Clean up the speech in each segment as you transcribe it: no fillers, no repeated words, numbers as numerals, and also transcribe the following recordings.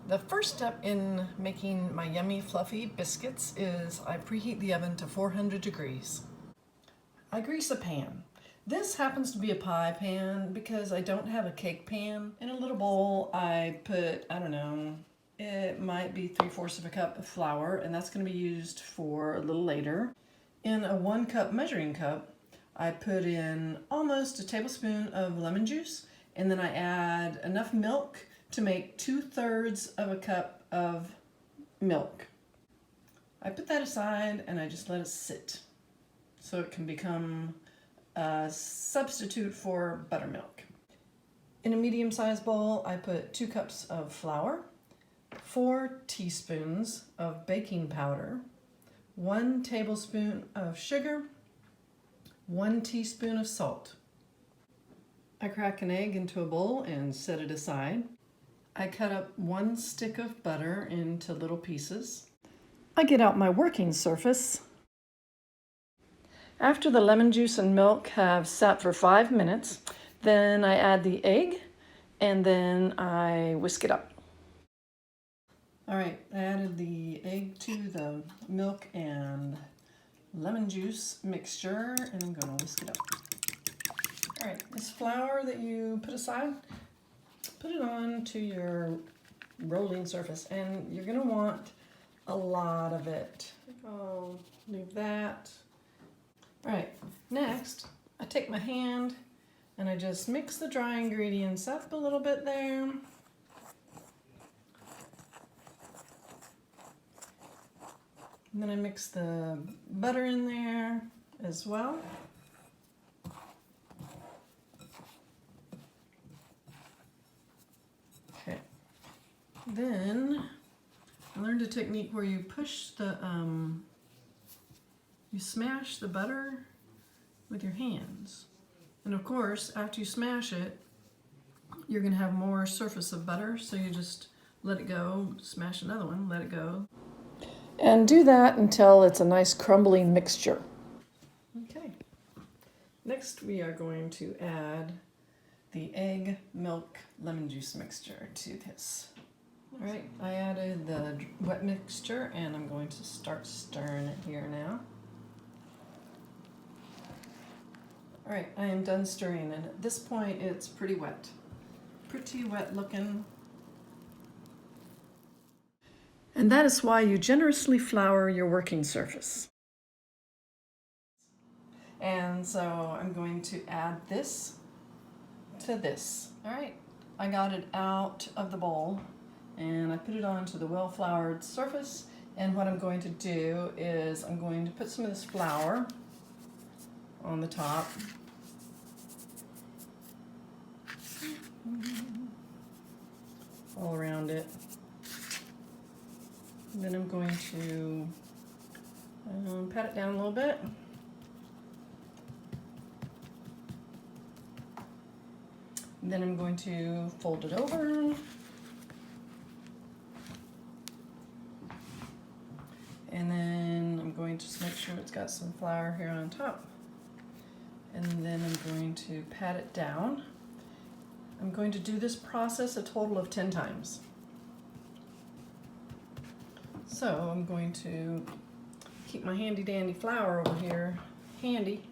The first step in making my yummy fluffy biscuits is I preheat the oven to 400 degrees. I grease a pan. This happens to be a pie pan because I don't have a cake pan. In a little bowl I put, I don't know, it might be 3/4 of a cup of flour, and that's going to be used for a little later. In a 1-cup measuring cup I put in almost a tablespoon of lemon juice, and then I add enough milk to make 2/3 of a cup of milk. I put that aside and I just let it sit so it can become a substitute for buttermilk. In a medium-sized bowl, I put 2 cups of flour, 4 teaspoons of baking powder, 1 tablespoon of sugar, 1 teaspoon of salt. I crack an egg into a bowl and set it aside. I cut up 1 stick of butter into little pieces. I get out my working surface. After the lemon juice and milk have sat for 5 minutes, then I add the egg and then I whisk it up. All right, I added the egg to the milk and lemon juice mixture, and I'm going to whisk it up. All right, this flour that you put aside, put it on to your rolling surface, and you're going to want a lot of it. I'll leave that. All right, next, I take my hand and I just mix the dry ingredients up a little bit there. And then I mix the butter in there as well. Okay. Then I learned a technique where you push the, you smash the butter with your hands. And of course, after you smash it, you're gonna have more surface of butter, so you just let it go, smash another one, let it go. And do that until it's a nice crumbly mixture. Okay. Next we are going to add the egg, milk, lemon juice mixture to this. All right, I added the wet mixture and I'm going to start stirring it here now. All right, I am done stirring, and at this point it's pretty wet looking. And that is why you generously flour your working surface. And so I'm going to add this to this. All right, I got it out of the bowl and I put it onto the well-floured surface, and what I'm going to do is I'm going to put some of this flour on the top. All around it. And then I'm going to pat it down a little bit. And then I'm going to fold it over. And then I'm going to just make sure it's got some flour here on top. And then I'm going to pat it down. I'm going to do this process a total of 10 times. So I'm going to keep my handy dandy flour over here handy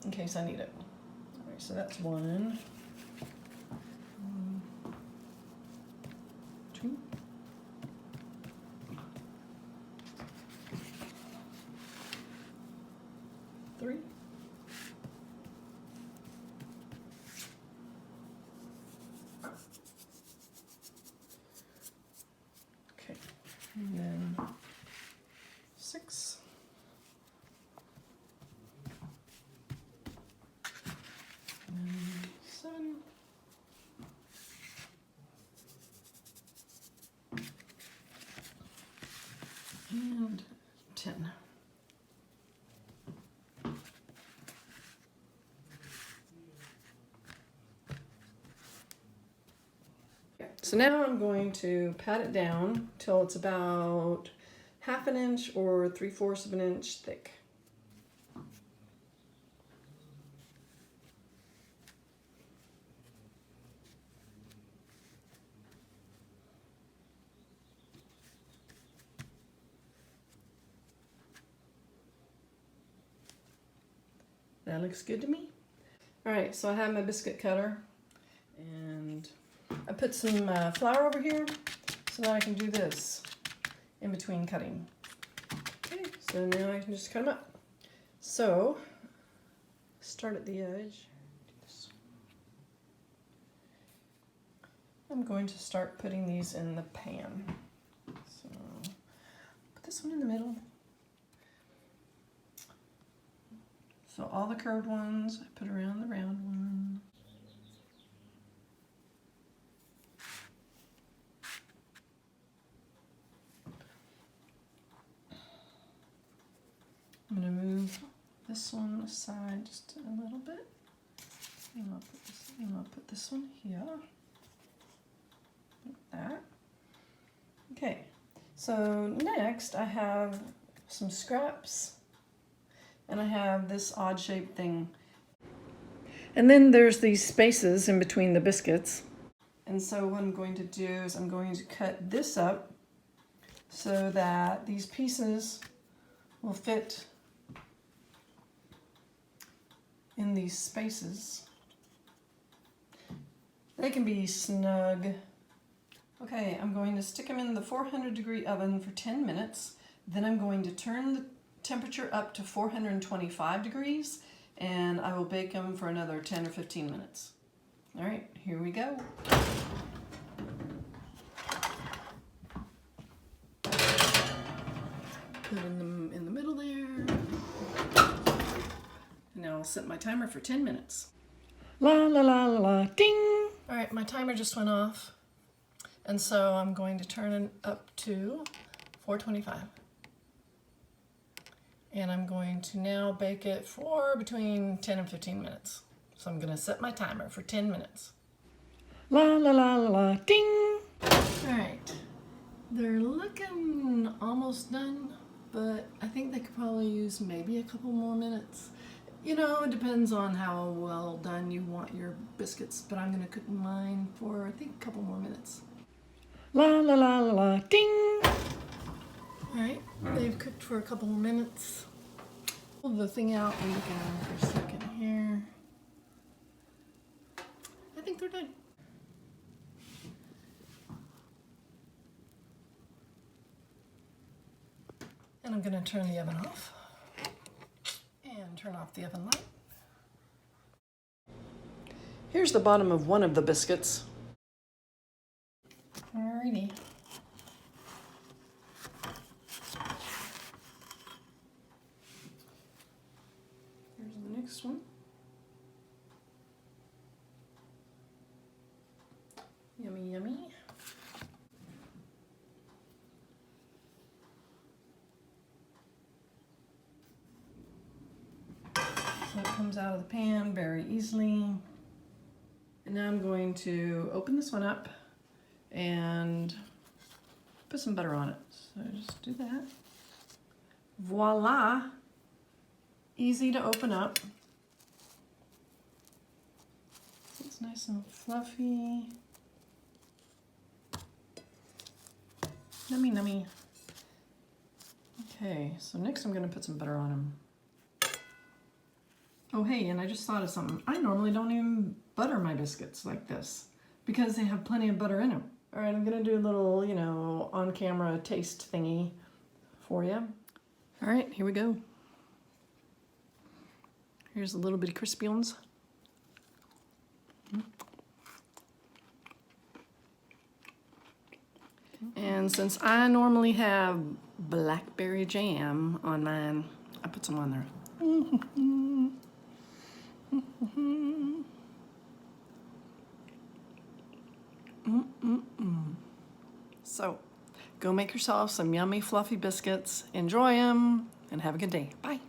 in case I need it. All right, so that's 1, 2, 3, 4. And then 6, and 7, and 10. So now I'm going to pat it down till it's about 1/2 inch or 3/4 of an inch thick. That looks good to me. All right, so I have my biscuit cutter, and I put some flour over here so that I can do this in between cutting. Okay, so now I can just cut them up. So, start at the edge. I'm going to start putting these in the pan. So, put this one in the middle. So all the curved ones, I put around the round one. I'm going to move this one aside just a little bit. And I'll put this one here. Like that. Okay, so next I have some scraps. And I have this odd shaped thing. And then there's these spaces in between the biscuits. And so what I'm going to do is I'm going to cut this up so that these pieces will fit in these spaces. They can be snug. Okay, I'm going to stick them in the 400-degree oven for 10 minutes. Then I'm going to turn the temperature up to 425 degrees, and I will bake them for another 10 or 15 minutes. All right, here we go. Put them in the middle there. And now I'll set my timer for 10 minutes. La la la la la, ding! All right, my timer just went off, and so I'm going to turn it up to 425. And I'm going to now bake it for between 10 and 15 minutes. So I'm going to set my timer for 10 minutes. La la la la la, ding! All right, they're looking almost done, but I think they could probably use maybe a couple more minutes. You know, it depends on how well done you want your biscuits, but I'm going to cook mine for, I think, a couple more minutes. La la la la la, ding! All right, they've cooked for a couple more minutes. Pull the thing out and look at them for a second here. I think they're done. And I'm going to turn the oven off and turn off the oven light. Here's the bottom of one of the biscuits. Alrighty. Here's the next one. Yummy, yummy. So it comes out of the pan very easily. And now I'm going to open this one up and put some butter on it. So just do that. Voila! Easy to open up. It's nice and fluffy. Nummy, nummy. Okay, so next I'm going to put some butter on them. Oh hey, and I just thought of something. I normally don't even butter my biscuits like this because they have plenty of butter in them. All right, I'm going to do a little, you know, on-camera taste thingy for you. All right, here we go. Here's a little bitty crispy ones. And since I normally have blackberry jam on mine, I put some on there. So, go make yourself some yummy fluffy biscuits, enjoy them, and have a good day. Bye.